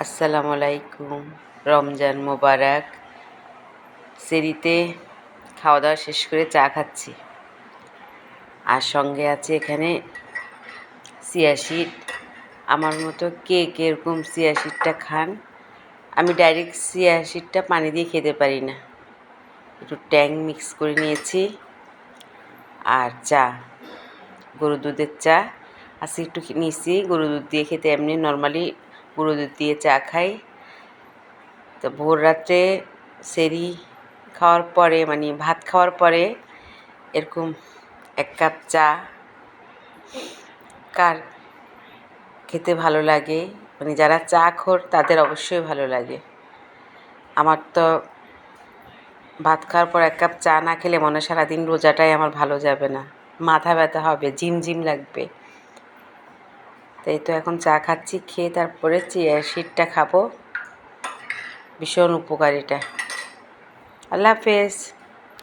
আসসালামু আলাইকুম। রমজান মোবারক। সেরিতে খাওয়া দাওয়া শেষ করে চা খাচ্ছি, আর সঙ্গে আছে এখানে চিয়া সিড। আমার মতো কে কীরকম চিয়া সিডটা খান? আমি ডাইরেক্ট চিয়া সিডটা পানি দিয়ে খেতে পারি না, একটু ট্যাং মিক্স করে নিয়েছি। আর চা, গরুর দুধের চা আজকে একটু নিয়েছি। গরুর দুধ দিয়ে খেতে এমনি নর্মালি গরুর দুধ দিয়ে চা খাই। তো ভোর রাত্রে সেরি খাওয়ার পরে, মানে ভাত খাওয়ার পরে এরকম 1 কাপ চা কার খেতে ভালো লাগে? মানে যারা চা খোর তাদের অবশ্যই ভালো লাগে। আমার তো ভাত খাওয়ার পর 1 কাপ চা না খেলে মনে হয় সারাদিন রোজাটাই আমার ভালো যাবে না, মাথা ব্যথা হবে, ঝিমঝিম লাগবে। তাই তো এখন চা খাচ্ছি, খেয়ে তারপরে চিয়া সিডটা খাবো। ভীষণ উপকারিতা। আল্লাহ হাফেজ।